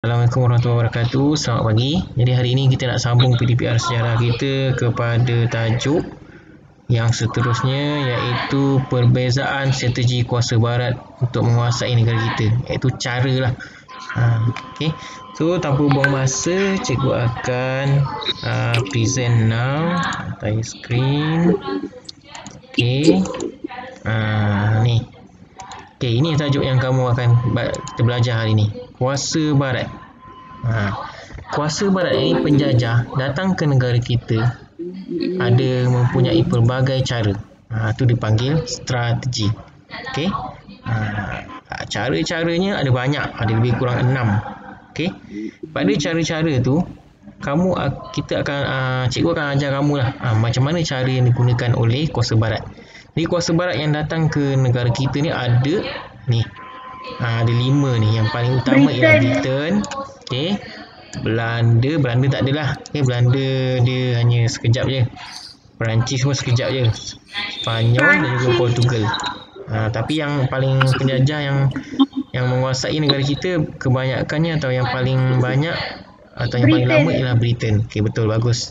Assalamualaikum warahmatullahi wabarakatuh. Selamat pagi. Jadi hari ini kita nak sambung PDPR sejarah kita kepada tajuk yang seterusnya, iaitu perbezaan strategi kuasa barat untuk menguasai negara kita, iaitu cara lah. Okay. So tanpa buang masa, cikgu akan present now. Tayar screen. Okay. Ni. Okay, ini tajuk yang kamu akan kita belajar hari ini. Kuasa barat. Kuasa barat ini penjajah datang ke negara kita ada mempunyai pelbagai cara. Itu dipanggil strategi. Okey. Cara-caranya ada banyak, ada lebih kurang 6. Okey. Pada cara-cara tu cikgu akan ajar kamu lah macam mana cara yang digunakan oleh kuasa barat. Jadi kuasa barat yang datang ke negara kita ni ada ni. Ada 5 ni. Yang paling utama ialah Britain. Okey. Belanda tak adalah. Okay, Belanda dia hanya sekejap je. Perancis pun sekejap je. Spanyol dan juga Portugal. Tapi yang paling penjajah yang menguasai negara kita kebanyakannya atau yang paling banyak atau yang paling lama ialah Britain. Okey, betul, bagus.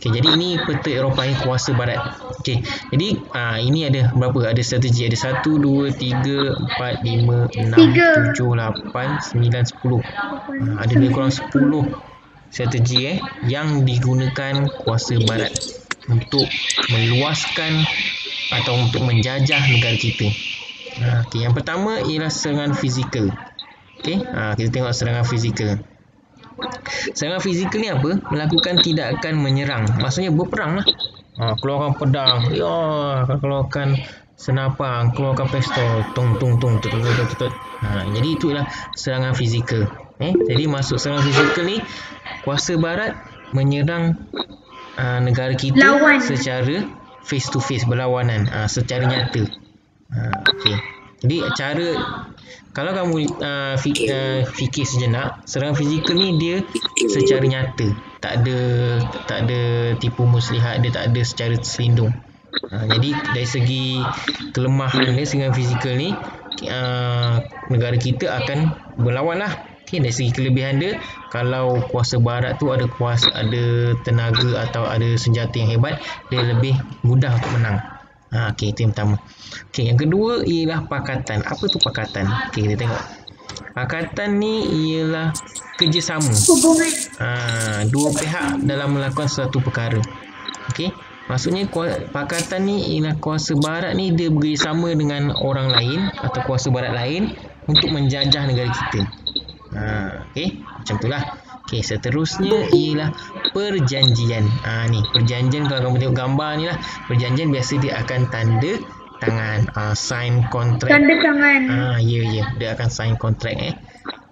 Okey, jadi ini peta Eropah ni kuasa barat. Okey, jadi ini ada berapa? Ada strategi. Ada 1, 2, 3, 4, 5, 6, 7, 8, 9, 10. Ada lebih kurang 10 strategi yang digunakan kuasa barat untuk meluaskan atau untuk menjajah negara kita. Okey, yang pertama ialah serangan fizikal. Okey, kita tengok serangan fizikal. Serangan fizikal ni apa? Melakukan tindakan menyerang. Maksudnya berperang lah. Keluarkan pedang, keluarkan senapang, keluarkan pistol, tung. Jadi itulah serangan fizikal. Jadi masuk serangan fizikal ni, kuasa barat menyerang negara kita secara face to face, berlawanan, secara nyata. Okey. Jadi kalau kamu fikir sejenak, serangan fizikal ni dia secara nyata, tak ada tipu muslihat, dia tak ada secara terselindung. Jadi dari segi kelemahan dia, serangan fizikal ni negara kita akan berlawan lah. Okay, dari segi kelebihan dia, kalau kuasa barat tu ada tenaga atau ada senjata yang hebat, dia lebih mudah untuk menang. Okey, itu yang pertama. Okey, yang kedua ialah pakatan. Apa tu pakatan? Okey, kita tengok. Pakatan ni ialah kerjasama. Dua pihak dalam melakukan suatu perkara. Okey, maksudnya pakatan ni ialah kuasa barat ni dia bekerjasama dengan orang lain atau kuasa barat lain untuk menjajah negara kita. Okey, macam itulah. Okey, seterusnya ialah perjanjian. Ni perjanjian, kalau kamu tengok gambar ni lah, perjanjian biasa dia akan tanda tangan, sign kontrak. Tanda tangan. Ya, dia akan sign kontrak.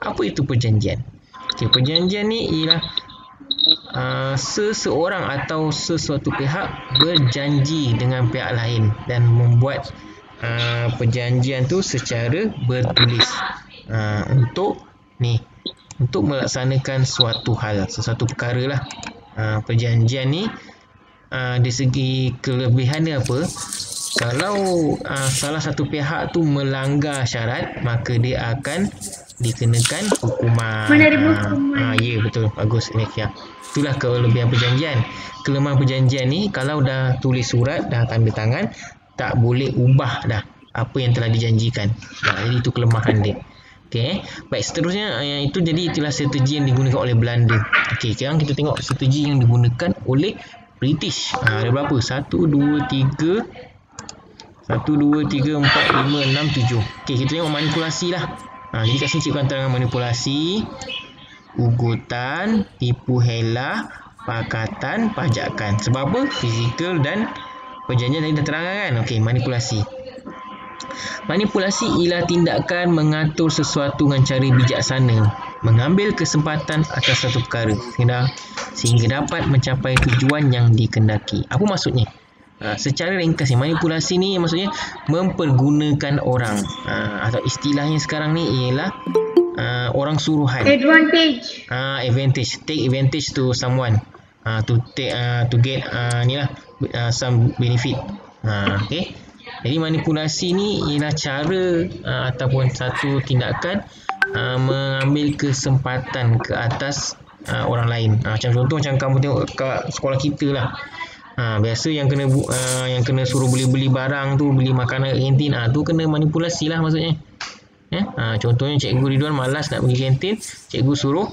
Apa itu perjanjian? Okey, perjanjian ni ialah seseorang atau sesuatu pihak berjanji dengan pihak lain dan membuat perjanjian tu secara bertulis untuk melaksanakan sesuatu perkara lah. Perjanjian ni dari segi kelebihan dia apa? Kalau salah satu pihak tu melanggar syarat, maka dia akan dikenakan hukuman. Menerima hukuman. Ya, betul, bagus. Itulah kelebihan perjanjian. Kelemahan perjanjian ni, kalau dah tulis surat, dah tanda tangan, tak boleh ubah dah apa yang telah dijanjikan. Jadi itu kelemahan dia. Okey, baik, seterusnya itulah strategi yang digunakan oleh Belanda. Okey, sekarang kita tengok strategi yang digunakan oleh British. Ada berapa? 1, 2, 3, 4, 5, 6, 7. Okey, kita tengok manipulasi lah. Jadi kat sini cikgu akan terangkan manipulasi, ugutan, tipu helah, pakatan, pajakan. Sebab apa? Fizikal dan perjanjian tadi dah terangkan kan? Okey, manipulasi. Manipulasi ialah tindakan mengatur sesuatu dengan cara bijaksana, mengambil kesempatan atas satu perkara sehingga dapat mencapai tujuan yang dikendaki. Apa maksudnya? Secara ringkas, manipulasi ni maksudnya mempergunakan orang, atau istilahnya sekarang ni ialah orang suruhan. Advantage. Take advantage to someone, to get some benefit. Okey. Jadi manipulasi ni ialah cara ataupun satu tindakan mengambil kesempatan ke atas orang lain. Macam contoh macam kamu tengok kat sekolah kita lah. Biasa yang kena suruh beli barang tu, beli makanan kat kantin, tu kena manipulasi lah maksudnya. Contohnya Cikgu Ridwan malas nak pergi kantin, cikgu suruh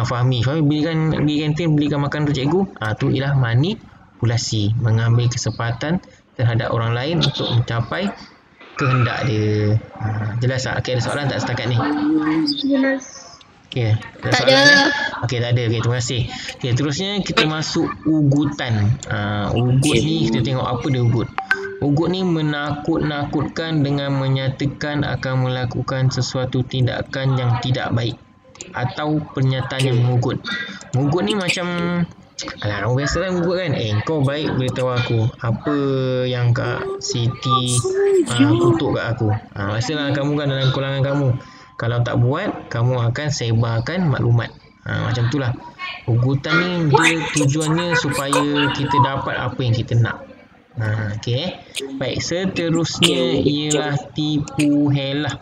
Fahmi pergi kantin belikan makanan tu cikgu. Tu ialah manipulasi, mengambil kesempatan terhadap orang lain untuk mencapai kehendak dia. Jelas tak? Okey, ada soalan tak setakat ni? Jelas. Okey, ada Tak soalan ada. Okey, tak ada. Okey, terima kasih. Okey, terusnya kita masuk ugutan. Ugut ni kita tengok apa dia ugut. Ugut ni menakut-nakutkan dengan menyatakan akan melakukan sesuatu tindakan yang tidak baik atau pernyataan yang mengugut. Mengugut ni macam alah, orang biasa lah mengugut kan. Kau baik beritahu aku apa yang Kak Siti kutuk kat aku. Biasalah kamu kan dalam kalangan kamu. Kalau tak buat, kamu akan sebarkan maklumat. Macam itulah. Ugutan ni dia tujuannya supaya kita dapat apa yang kita nak. Okey. Baik, seterusnya ialah tipu helah.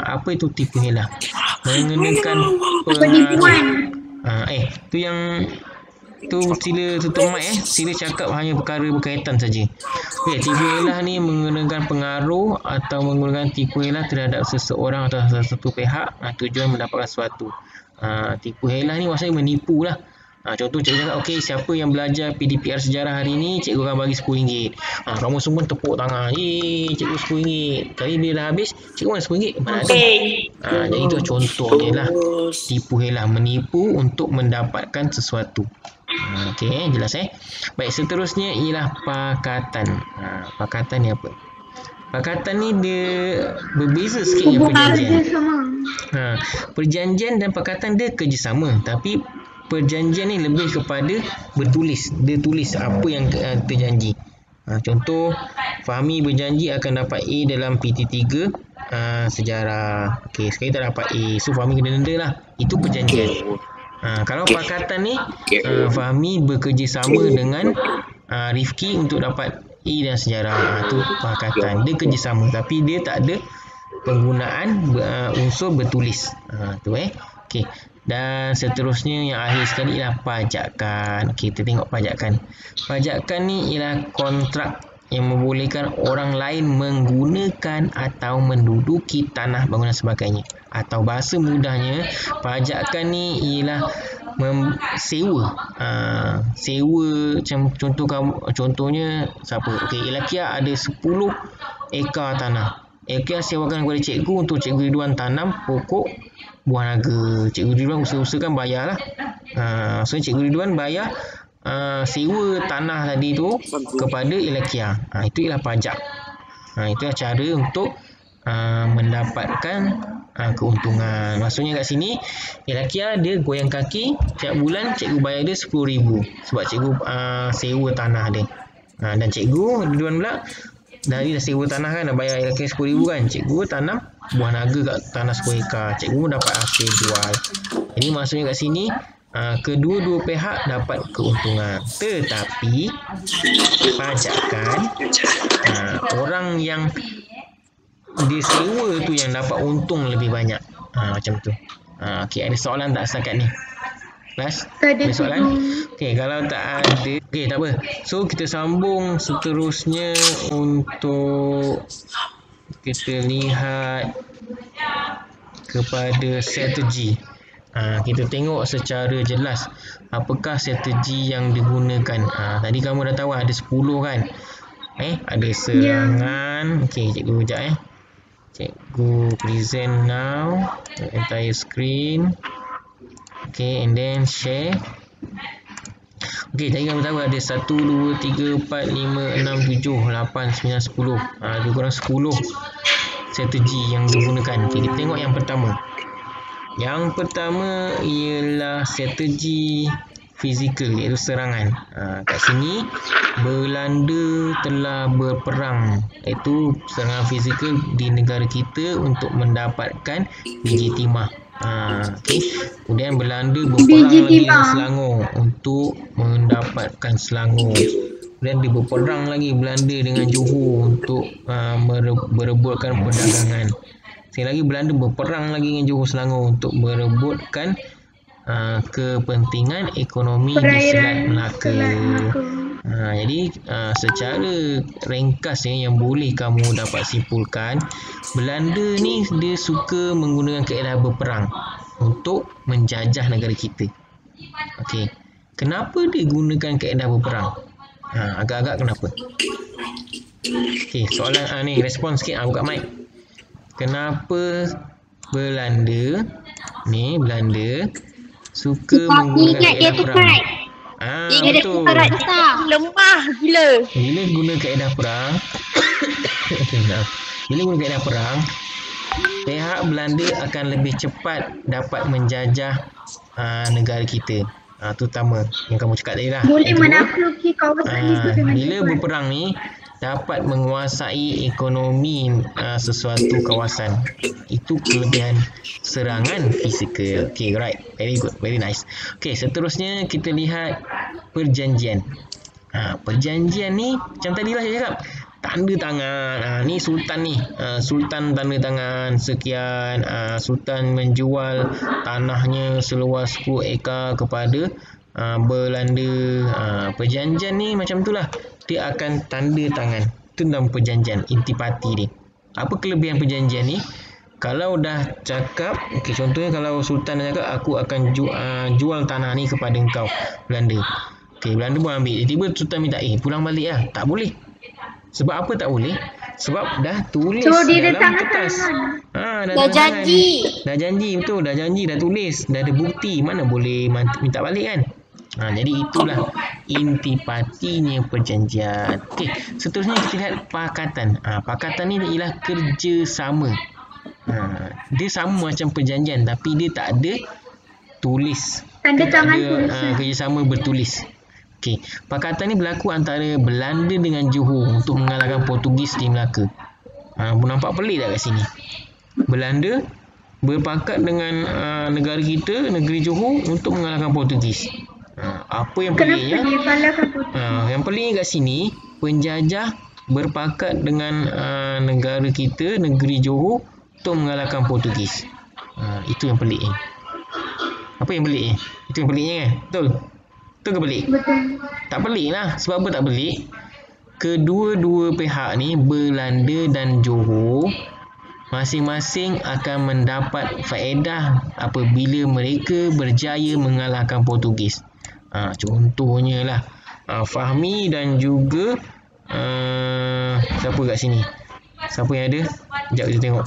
Apa itu tipu helah? Mengenakan Penipuan. Tu yang tu sila tutup mic sila cakap hanya perkara berkaitan saja. Okey, tipu helah ni menggunakan pengaruh atau menggunakan tipu helah terhadap seseorang atau satu pihak tujuan mendapatkan sesuatu. Tipu helah ni maksudnya menipu lah. Contoh cikgu cakap, okey, siapa yang belajar PDPR sejarah hari ni, cikgu akan bagi RM10. Kamu semua tepuk tangan. Cikgu RM10. Kali bila dah habis, cikgu mana RM10? Mana ada? Jadi itu contohnya lah. Tipu helah, menipu untuk mendapatkan sesuatu. Okey, jelas Baik, seterusnya ialah pakatan. Pakatan ni apa? Pakatan ni dia berbeza sikit dengan perjanjian. Perjanjian dan pakatan dia kerjasama, tapi perjanjian ni lebih kepada bertulis. Dia tulis apa yang terjanji. Contoh, Fahmi berjanji akan dapat A dalam PT3 sejarah. Okey, sekali tak dapat A, so Fahmi kena denda lah. Itu perjanjian. Kalau pakatan ni, Fahmi bekerjasama dengan Rifki untuk dapat A dan sejarah. Itu pakatan. Dia kerjasama, tapi dia tak ada penggunaan unsur bertulis. Okey. Dan seterusnya yang akhir sekali ialah pajakan. Okey, kita tengok pajakan. Pajakan ni ialah kontrak yang membolehkan orang lain menggunakan atau menduduki tanah, bangunan sebagainya. Atau bahasa mudahnya, pajakan ni ialah sewa. Sewa macam contohnya siapa? Okey, Ilakia ada 10 ekar tanah. Ilakia sewakan kepada cikgu untuk Cikgu Ridwan tanam pokok buah naga. Cikgu Ridwan usahakan bayar lah. So Cikgu Ridwan bayar sewa tanah tadi tu kepada Ilakia. Itu ialah pajak. Itulah cara untuk mendapatkan keuntungan. Maksudnya kat sini Ilakia dia goyang kaki, tiap bulan cikgu bayar dia RM10,000 sebab cikgu sewa tanah dia. Dan Cikgu Ridwan pula dari dah sewa tanah kan, dah bayar Ilakia RM10,000 kan, cikgu tanam buah naga kat tanah 10 ekar, cikgu pun dapat hasil jual. Jadi maksudnya kat sini kedua-dua pihak dapat keuntungan. Tetapi pajakan orang yang disewa tu yang dapat untung lebih banyak. Macam tu. Okey, ada soalan tak setakat ni? Kelas? Ada soalan? Okey, kalau tak ada, okey, tak apa. So kita sambung seterusnya untuk kita lihat kepada strategi. Kita tengok secara jelas apakah strategi yang digunakan. Tadi kamu dah tahu ada 10 kan. Ada serangan. Okey, cikgu kejap Cikgu present now entire screen. Okay, and then share. Okay, tadi kamu tahu ada 1, 2, 3, 4, 5, 6, 7, 8, 9, 10. Lebih kurang 10 strategi yang digunakan. Okay, kita tengok yang pertama. Yang pertama ialah strategi fizikal, iaitu serangan. Kat sini Belanda telah berperang, iaitu serangan fizikal di negara kita untuk mendapatkan biji timah. Okay. Kemudian Belanda berperang lagi dengan Selangor untuk mendapatkan Selangor. Kemudian dia berperang lagi Belanda dengan Johor untuk merebutkan perdagangan. Sekali lagi Belanda berperang lagi dengan Johor Selangor untuk merebutkan kepentingan ekonomi di Selat Melaka. Jadi secara ringkasnya yang boleh kamu dapat simpulkan, Belanda ni dia suka menggunakan kaedah berperang untuk menjajah negara kita. Okey. Kenapa dia gunakan kaedah berperang? Agak-agak kenapa? Okey, soalan ni respon sikit, buka mic. Kenapa Belanda suka menggunakan kaedah perang? Betul. Lemah gila. Bila guna kaedah perang, bila guna kaedah perang, pihak Belanda akan lebih cepat dapat menjajah negara kita. Itu utama yang kamu cakap tadi lah. Boleh menakluki kawasan itu dengan bila cepat. berperang ni dapat menguasai ekonomi sesuatu kawasan. Itu kelebihan serangan fizikal. Okay, right. Very good. Very nice. Okay, seterusnya kita lihat perjanjian. Perjanjian ni macam tadi lah saya cakap. Tanda tangan. Ni Sultan ni. Sultan tanda tangan sekian. Sultan menjual tanahnya seluas 10 ekar kepada Belanda. Perjanjian ni macam itulah. Dia akan tanda tangan. Itu nama perjanjian. Intipati dia. Apa kelebihan perjanjian ni? Kalau dah cakap, contohnya kalau Sultan dah cakap, aku akan jual tanah ni kepada engkau, Belanda. Belanda pun ambil. Tiba-tiba Sultan minta, pulang balik lah. Tak boleh. Sebab apa tak boleh? Sebab dah tulis dalam kertas. Dah janji. Dah janji, betul. Dah janji, dah tulis. Dah ada bukti. Mana boleh minta balik kan? Jadi itulah intipatinya perjanjian. Okey, seterusnya kita lihat pakatan. Pakatan ni ialah kerjasama. Dia sama macam perjanjian tapi dia tak ada tulis. Tanda tangan tulis. Kerjasama bertulis. Okey, pakatan ni berlaku antara Belanda dengan Johor untuk mengalahkan Portugis di Melaka. Nampak pelik tak kat sini? Belanda berpakat dengan negara kita, negeri Johor untuk mengalahkan Portugis. Apa yang peliknya? Yang peliknya kat sini, penjajah berpakat dengan negara kita, negeri Johor untuk mengalahkan Portugis. Itu yang peliknya. Apa yang peliknya? Itu yang peliknya kan? Betul? Betul ke pelik? Betul. Tak pelik lah. Sebab apa tak pelik? Kedua-dua pihak ni, Belanda dan Johor, masing-masing akan mendapat faedah apabila mereka berjaya mengalahkan Portugis. Contohnya lah Fahmi dan juga siapa kat sini? Siapa yang ada? Sekejap kita tengok.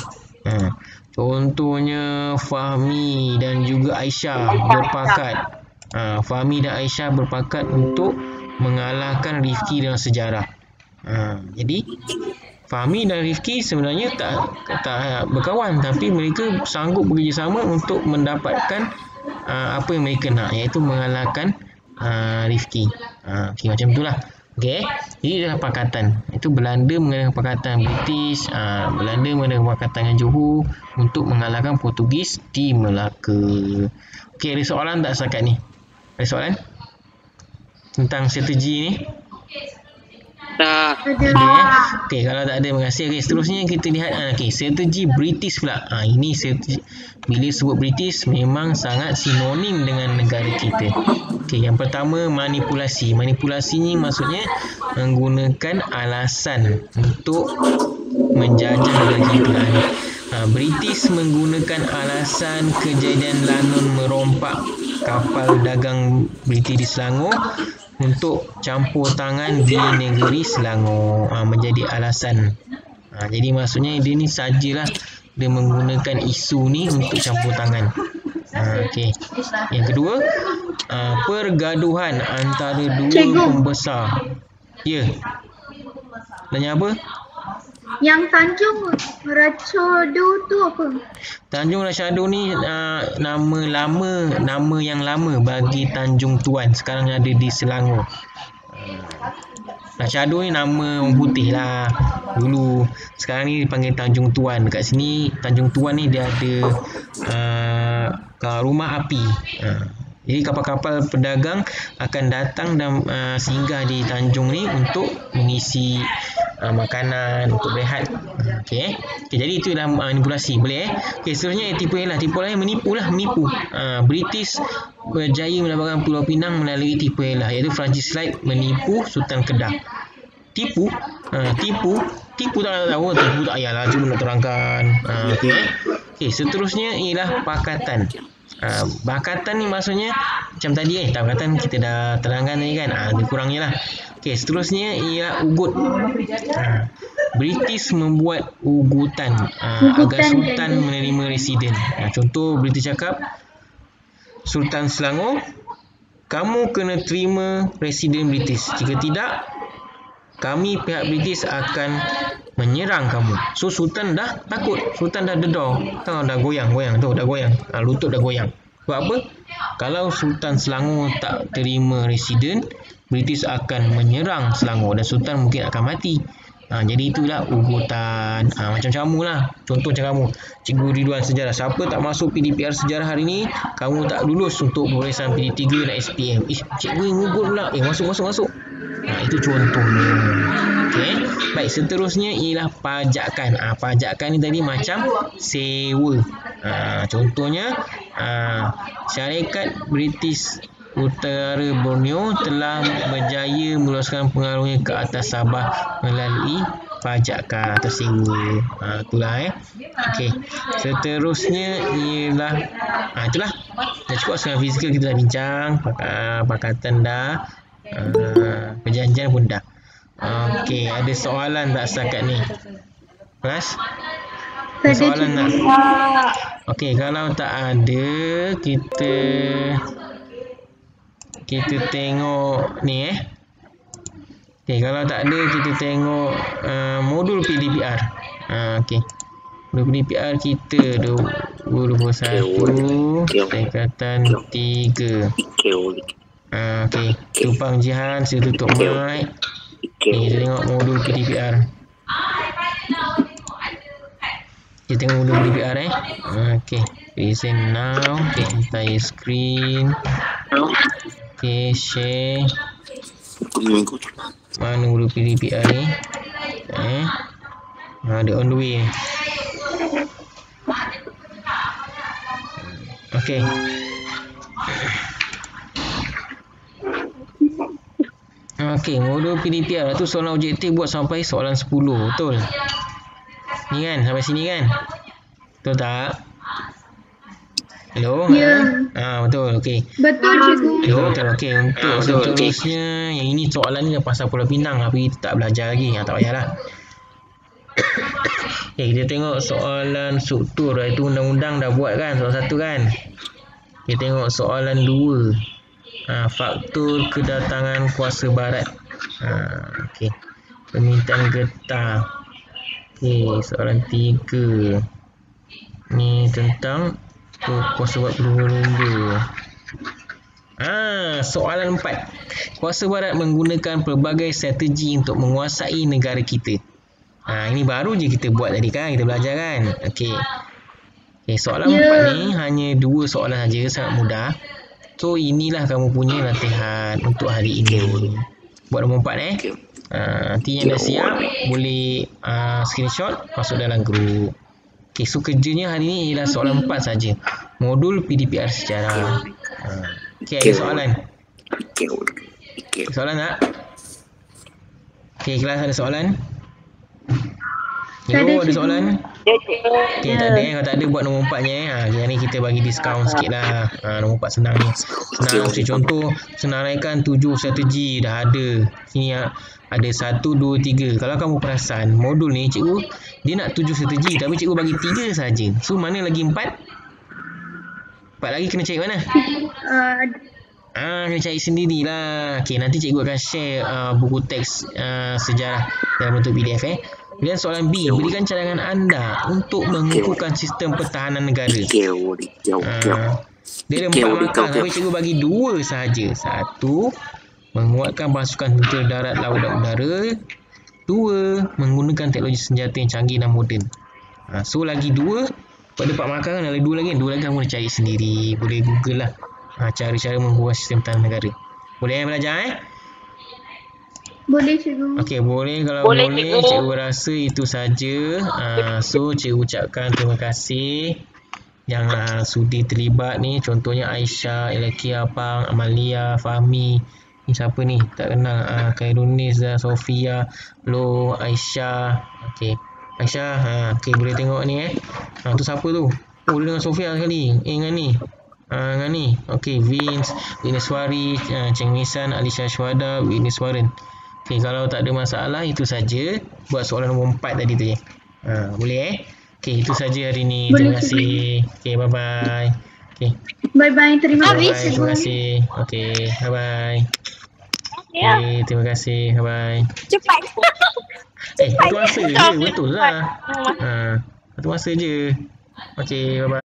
Contohnya Fahmi dan juga Aisyah berpakat. Fahmi dan Aisyah berpakat untuk mengalahkan Rifki dalam sejarah. Jadi Fahmi dan Rifki sebenarnya tak berkawan, tapi mereka sanggup bekerjasama untuk mendapatkan apa yang mereka nak, iaitu mengalahkan Rifki. Okay, macam itulah. Okay, jadi adalah pakatan. Itu Belanda mengadakan pakatan British, Belanda mengadakan pakatan dengan Johor untuk mengalahkan Portugis di Melaka. Okay, ada soalan tak setakat ni? Ada soalan tentang strategi ni? Tak. Okey, kalau tak ada, terima kasih. Okey, seterusnya kita lihat strategi British pula. Ini strategi, bila sebut British memang sangat sinonim dengan negara kita. Okey, yang pertama manipulasi. Manipulasi ni maksudnya menggunakan alasan untuk menjajah negara kita. British menggunakan alasan kejadian Lanun merompak kapal dagang British di Selangor untuk campur tangan di negeri Selangor, menjadi alasan. Jadi maksudnya dia ni sajalah dia menggunakan isu ni untuk campur tangan. Okey. Yang kedua, pergaduhan antara dua pembesar. Ya. Tanya apa? Yang Tanjung Ratchado tu apa? Tanjung Ratchado ni nama yang lama bagi Tanjung Tuan, sekarang ada di Selangor. Ratchado ni nama orang putih lah dulu. Sekarang ni dipanggil Tanjung Tuan. Dekat sini Tanjung Tuan ni dia ada rumah api. Jadi kapal-kapal pedagang akan datang dan singgah di Tanjung ni untuk mengisi makanan, untuk berehat. Okey. Jadi itu adalah manipulasi. Boleh Okey, seterusnya tipu elah. Tipu elah menipu. British berjaya mendapatkan Pulau Pinang melalui tipu elah, iaitu Francis Slide menipu Sultan Kedah. Tipu tak tahu, tipu tak payahlah, cuma nak terangkan. Okey, seterusnya ialah pakatan. Bakatan ni maksudnya macam tadi bakatan kita dah terangkan tadi kan. Lebih kurangnya lah. Okey, seterusnya ialah ugut. British membuat ugutan agar Sultan menerima residen. Contoh British cakap, Sultan Selangor, kamu kena terima residen British. Jika tidak, kami pihak British akan menyerang kamu. So Sultan dah takut, Sultan dah dedar, dah goyang tu, dah goyang, lutut dah goyang. Sebab apa? Kalau Sultan Selangor tak terima residen, British akan menyerang Selangor dan Sultan mungkin akan mati. Jadi itulah ugutan. Macam kamu lah. Contoh macam kamu, Cikgu Ridwan sejarah. Siapa tak masuk PDPR sejarah hari ni, kamu tak lulus untuk peperiksaan PD3 dan SPM. Cikgu yang ugut pula. Masuk. Itu contohnya. Okey. Baik, seterusnya ialah pajakan. Pajakan ni tadi macam sewa. Contohnya, syarikat British Utara Borneo telah berjaya meluaskan pengaruhnya ke atas Sabah melalui pajakan atau sewa. Itulah Okey. Seterusnya ialah itulah. Dah cukup sekarang fizikal kita dah bincang, pakatan dah, perjanjian pun dah. Okey, ada soalan tak setakat ni? Kelas? Ada soalan tak? Okey, kalau tak ada, kita tengok ni Okey, kalau tak ada kita tengok modul PDPR. Okey. Modul PDPR kita 2021 tingkatan 3. Okey, Tupang Jihan, saya tutup mic. Ni kita tengok modul PDPR. Kita tengok modul PDPR Okey, present now. Okey, entire screen. Okey, share. Mana modul PDPR ni? Ada on the way. Okey. Okey, modul PDPR tu soalan objektif buat sampai soalan 10, betul? Ni kan, sampai sini kan? Betul tak? Hello? Ya. Betul, okey. Betul cikgu. Betul, okey. Untuk seterusnya, yang ini soalan ni pasal Pulau Pinang, tapi kita tak belajar lagi. Tak payahlah. Okey, kita tengok soalan struktur. Itu undang-undang dah buat kan, soalan 1 kan? Kita tengok soalan 2. Faktor kedatangan kuasa barat. Okey. Permintaan getah. Okey, soalan 3. Ni tentang kuasa barat lumba. Soalan 4. Kuasa barat menggunakan pelbagai strategi untuk menguasai negara kita. Ini baru je kita buat tadi kan, kita belajar kan. Okey. Soalan 4 ni hanya 2 soalan saja, sangat mudah. So inilah kamu punya latihan untuk hari ini. Buat nombor 4 nanti yang dah siap boleh screenshot masuk dalam grup. Okey, so kerjanya hari ni ialah soalan 4 saja. Modul PDPR sejarah. Okey, ada soalan? Soalan tak? Okey, kelas ada soalan? Hello, ada soalan? Okey, tak ada kalau tak ada buat nombor 4 nya Yang ni kita bagi diskaun sikit lah. Nombor 4 senang ni. Senang, contoh senaraikan 7 strategi dah ada. Sini ada 1, 2, 3. Kalau kamu perasan modul ni cikgu dia nak 7 strategi tapi cikgu bagi 3 saja. So mana lagi 4? 4 lagi kena cari mana? Kena cari sendirilah. Okey, nanti cikgu akan share buku teks sejarah dalam bentuk PDF Kemudian soalan B, berikan cadangan anda untuk mengukuhkan sistem pertahanan negara. Dia ada 4 markah tapi cikgu bagi 2 sahaja. 1, menguatkan pasukan tentera darat, laut dan udara. 2, menggunakan teknologi senjata yang canggih dan moden. So lagi 2, pada 4 markah kan ada 2 lagi. 2 lagi kamu boleh cari sendiri, boleh google lah. Cara-cara mengukuhkan sistem pertahanan negara. Boleh belajar Boleh cikgu. Okey, boleh. Kalau Boleh, boleh, cikgu. cikgu rasa itu saja. So, cikgu ucapkan terima kasih yang sudi terlibat ni. Contohnya Aisyah, Ilakia, Pang, Amalia, Fahmi. Ni siapa ni? Tak kenal. Khairunis, Sofia, Lo, Aisyah. Okey. Aisyah, okey, boleh tengok ni tu siapa tu? Oh, dia dengan Sofia sekali. Dengan ni. Dengan ni. Okey, Vince, Wineswari, Cheng Nisan, Alisha Syuhada, Wineswaran. Okey, kalau tak ada masalah, itu saja. Buat soalan nombor 4 tadi tu je. Boleh Okey, itu saja hari ni. Boleh, Terima kasih. Okey, bye-bye. Okey, Bye-bye. Terima kasih bye-bye. cikgu. Terima kasih. Okey, bye-bye. Ya. Okey, terima kasih. Bye-bye. Cepat. Satu masa je. Betul lah. Satu masa je. Okey, bye-bye.